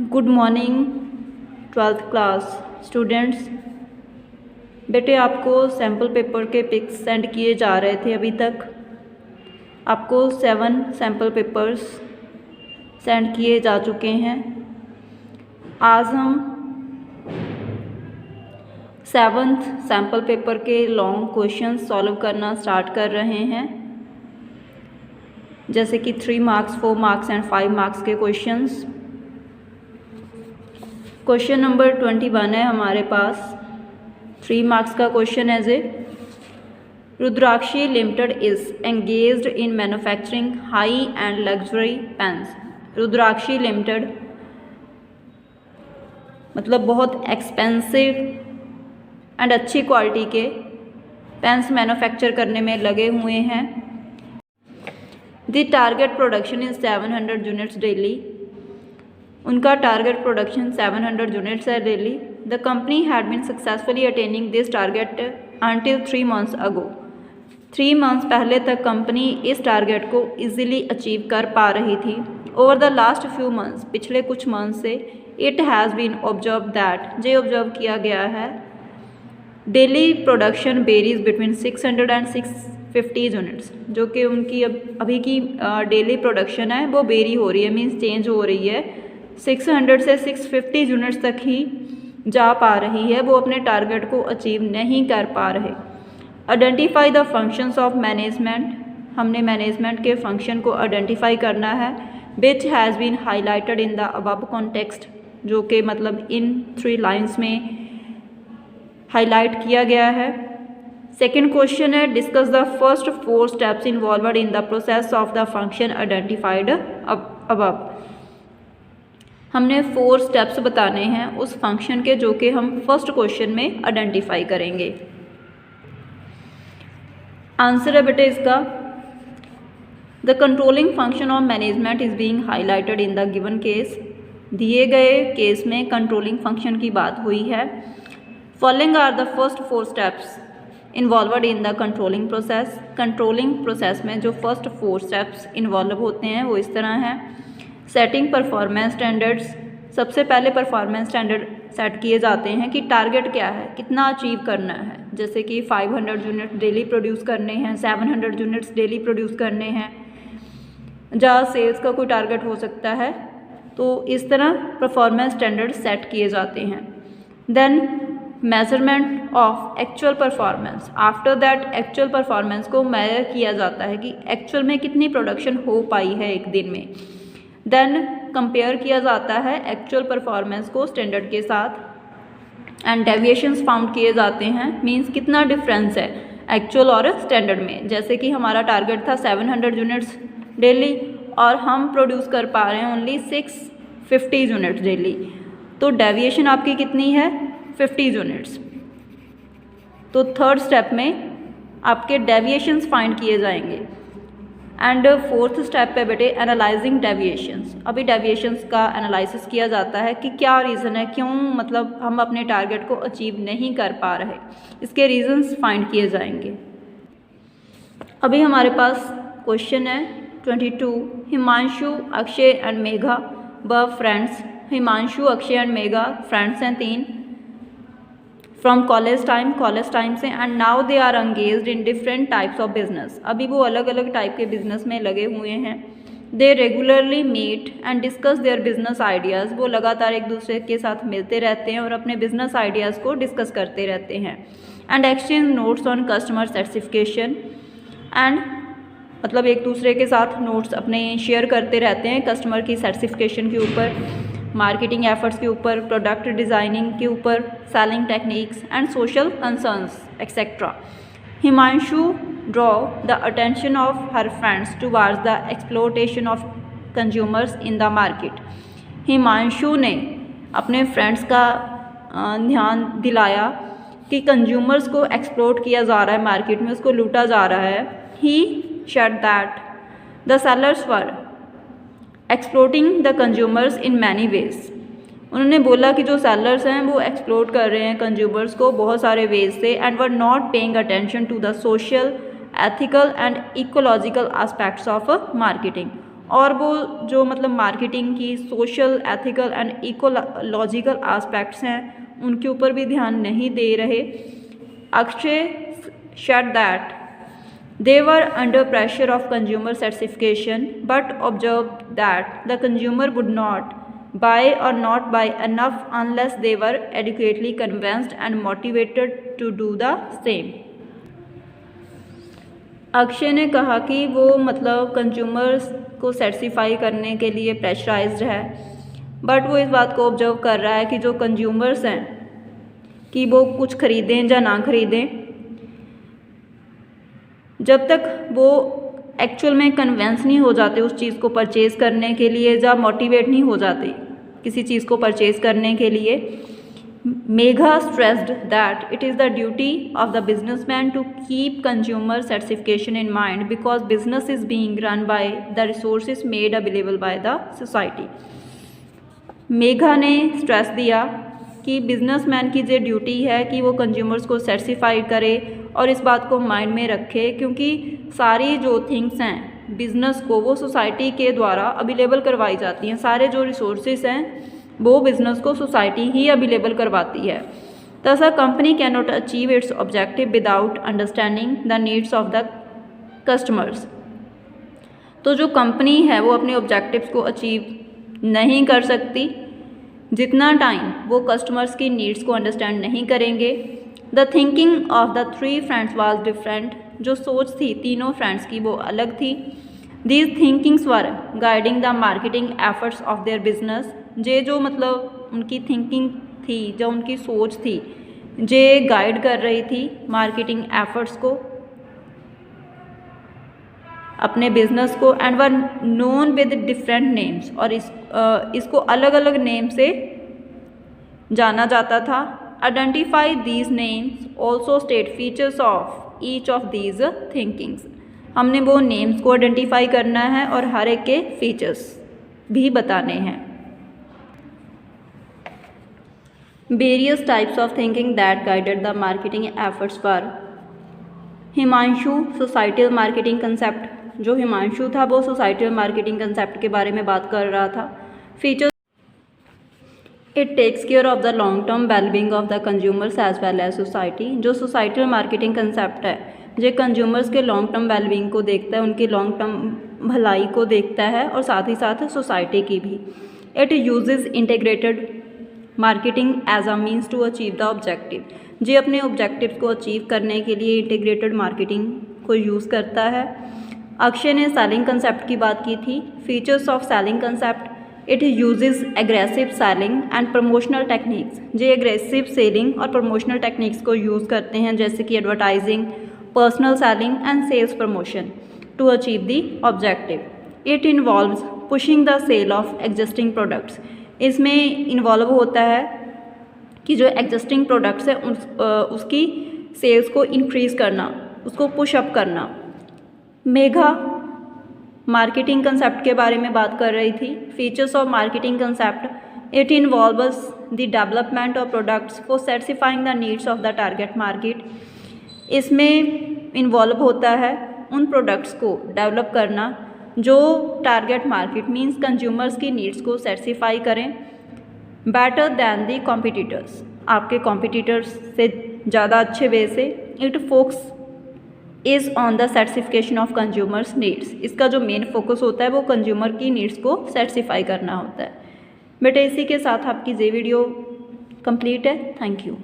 Good morning 12th class students. बेटे आपको sample paper के पिक्स सेंड किए जा रहे थे। अभी तक आपको 7 सैम्पल पेपर्स सेंड किए जा चुके हैं। आज हम 7th सैम्पल पेपर के लॉन्ग क्वेश्चंस सॉल्व करना स्टार्ट कर रहे हैं, जैसे कि 3 मार्क्स 4 मार्क्स एंड 5 मार्क्स के क्वेश्चंस। क्वेश्चन नंबर 21 है हमारे पास। 3 मार्क्स का क्वेश्चन है। Rudrakshi Limited is engaged in manufacturing high end luxury pens. Rudrakshi Limited मतलब बहुत एक्सपेंसिव एंड अच्छी क्वालिटी के पेन्स मैन्युफैक्चर करने में लगे हुए हैं। The target production is 700 units daily. उनका टारगेट प्रोडक्शन 700 यूनिट्स है daily. The company had been successfully attaining this target until 3 months ago. 3 months पहले तक कंपनी इस टारगेट को इजीली अचीव कर पा रही थी। Over the last few months, पिछले कुछ मंथ से, it has been observe that, ये ऑब्जर्व किया गया है, daily production varies between 600 and 650 units. जो कि उनकी अभी की डेली प्रोडक्शन है वो वेरी हो रही है, मीन्स चेंज हो रही है। 600 से 650 यूनिट्स तक ही जा पा रही है, वो अपने टारगेट को अचीव नहीं कर पा रहे। Identify the functions of management, हमने मैनेजमेंट के फंक्शन को आइडेंटिफाई करना है। Which has been highlighted in the above context, जो कि मतलब इन 3 लाइन्स में हाईलाइट किया गया है। सेकेंड क्वेश्चन है, discuss the first 4 steps involved in the process of the function identified above. हमने 4 स्टेप्स बताने हैं उस फंक्शन के, जो कि हम फर्स्ट क्वेश्चन में आइडेंटिफाई करेंगे। आंसर है बेटे इसका, the controlling function of management is being highlighted in the given case. दिए गए केस में कंट्रोलिंग फंक्शन की बात हुई है। Following are the first 4 steps involved in the controlling process. Controlling process में जो फर्स्ट 4 स्टेप्स इन्वॉल्व होते हैं वो इस तरह हैं। सेटिंग परफॉर्मेंस स्टैंडर्ड्स, सबसे पहले परफॉर्मेंस स्टैंडर्ड सेट किए जाते हैं कि टारगेट क्या है, कितना अचीव करना है। जैसे कि 500 यूनिट डेली प्रोड्यूस करने हैं, 700 यूनिट्स डेली प्रोड्यूस करने हैं, जहाँ सेल्स का कोई टारगेट हो सकता है। तो इस तरह परफॉर्मेंस स्टैंडर्ड सेट किए जाते हैं। Then measurement of actual performance, after that actual performance को मेजर किया जाता है कि एक्चुअल में कितनी प्रोडक्शन हो पाई है एक दिन में। देन कंपेयर किया जाता है एक्चुअल परफॉर्मेंस को स्टैंडर्ड के साथ एंड डेविएशंस फाउंड किए जाते हैं, मींस कितना डिफरेंस है एक्चुअल और स्टैंडर्ड में। जैसे कि हमारा टारगेट था 700 यूनिट्स डेली और हम प्रोड्यूस कर पा रहे हैं ओनली 650 यूनिट्स डेली, तो डेविएशन आपकी कितनी है, 50 यूनिट्स। तो थर्ड स्टेप में आपके डेविएशंस फाइंड किए जाएंगे। एंड 4th स्टेप पे बेटे एनालाइजिंग डेविएशंस। अभी डेविएशंस का एनालिसिस किया जाता है कि क्या रीज़न है, क्यों मतलब हम अपने टारगेट को अचीव नहीं कर पा रहे, इसके रीजंस फाइंड किए जाएंगे। अभी हमारे पास क्वेश्चन है 22। हिमांशु, अक्षय एंड मेघा व friends. Himanshu, Akshay and Megha friends हैं 3 फ्रॉम कॉलेज टाइम से, and now they are engaged in different types of business. अभी वो अलग अलग टाइप के बिजनेस में लगे हुए हैं। They regularly meet and discuss their business ideas. वो लगातार एक दूसरे के साथ मिलते रहते हैं और अपने बिजनेस आइडियाज़ को डिस्कस करते रहते हैं। And exchange notes on customer certification, and मतलब एक दूसरे के साथ नोट्स अपने शेयर करते रहते हैं कस्टमर की सर्टिफिकेशन के ऊपर, मार्केटिंग एफर्ट्स के ऊपर, प्रोडक्ट डिज़ाइनिंग के ऊपर, selling techniques and social concerns etcetera. Himanshu draw the attention of her friends towards the exploitation of consumers in the market. Himanshu ने अपने फ्रेंड्स का ध्यान दिलाया कि कंज्यूमर्स को एक्सप्लोट किया जा रहा है मार्केट में, उसको लूटा जा रहा है। He said that the sellers were exploiting the consumers in many ways. उन्होंने बोला कि जो सेलर्स हैं वो एक्सप्लोट कर रहे हैं कंज्यूमर्स को बहुत सारे वेज से, and were not paying attention to the social, ethical and ecological aspects of marketing. और वो जो मतलब मार्केटिंग की social, ethical and ecological aspects हैं उनके ऊपर भी ध्यान नहीं दे रहे। Akshay said that they were under pressure of consumer certification but observed that the consumer would not buy or not buy enough unless they were adequately convinced and motivated to do the same। Akshay ने कहा कि वो मतलब consumers को certify करने के लिए pressurised है, बट वो इस बात को ऑब्जर्व कर रहा है कि जो कंज्यूमर्स हैं कि वो कुछ ख़रीदें या ना ख़रीदें, जब तक वो एक्चुअल में कन्विंस नहीं हो जाते उस चीज़ को परचेज़ करने के लिए या मोटिवेट नहीं हो जाते किसी चीज़ को परचेज़ करने के लिए। Megha stressed that it is the duty of the businessman to keep consumer certification in mind because business is being run by the resources made available by the society. Megha ने स्ट्रेस दिया कि बिजनेसमैन की ये duty है कि वो consumers को certify करे और इस बात को माइंड में रखे, क्योंकि सारी जो थिंग्स हैं बिज़नेस को वो सोसाइटी के द्वारा अवेलेबल करवाई जाती हैं। सारे जो रिसोर्सेज हैं वो बिज़नेस को सोसाइटी ही अवेलेबल करवाती है। Thus a company cannot achieve its objective without understanding the needs of the customers। तो जो कंपनी है वो अपने ऑब्जेक्टिव्स को अचीव नहीं कर सकती जितना टाइम वो कस्टमर्स की नीड्स को अंडरस्टैंड नहीं करेंगे। The thinking of the three friends was different. जो सोच थी तीनों फ्रेंड्स की वो अलग थी। These thinkings were guiding the marketing efforts of their business. जे जो मतलब उनकी थिंकिंग थी, जो उनकी सोच थी, जे गाइड कर रही थी मार्केटिंग एफर्ट्स को, अपने बिजनेस को, and were known with different names. और इसको अलग अलग नेम से जाना जाता था। Identify these names also state features of each of these thinkings. हमने वो नेम्स को आइडेंटिफाई करना है और हर एक के फीचर्स भी बताने हैं। Various types of thinking that guided the marketing efforts पर हिमांशु सोसाइटल मार्केटिंग कंसेप्ट। जो हिमांशु था वो सोसाइटल मार्केटिंग कंसेप्ट के बारे में बात कर रहा था। Features it takes care of the long term wellbeing of the consumers as well as society. जो सोसाइटल मार्केटिंग कंसेप्ट है जो कंज्यूमर्स के लॉन्ग टर्म वेलबींग को देखता है, उनकी लॉन्ग टर्म भलाई को देखता है और साथ ही साथ सोसाइटी की भी। It uses integrated marketing as a means to achieve the objective. जे अपने ऑब्जेक्टिव को अचीव करने के लिए इंटीग्रेटेड मार्केटिंग को यूज़ करता है। अक्षय ने सेलिंग कंसेप्ट की बात की थी। Features of selling concept, it uses aggressive selling and promotional techniques. जे एग्रेसिव सेलिंग और प्रमोशनल टेक्निक्स को यूज़ करते हैं जैसे कि advertising, personal selling and sales promotion to achieve the objective. It involves pushing the sale of existing products. इसमें involve होता है कि जो एग्जिस्टिंग प्रोडक्ट्स है उसकी सेल्स को इंक्रीज़ करना, उसको पुश अप करना। मेघा मार्केटिंग कंसेप्ट के बारे में बात कर रही थी। Features of marketing concept, it involves the development of products for satisfying the needs of the target market. इसमें इन्वॉल्व होता है उन प्रोडक्ट्स को डेवलप करना जो टारगेट मार्केट मींस कंज्यूमर्स की नीड्स को सेटिस्फाई करें बेटर दैन दी कॉम्पिटिटर्स, आपके कॉम्पिटिटर्स से ज़्यादा अच्छे वे से। It focus is on the satisfaction of consumers needs. इसका जो मेन फोकस होता है वो कंज्यूमर की नीड्स को सेटिस्फाई करना होता है। बेटा इसी के साथ आपकी ये वीडियो कंप्लीट है। Thank you.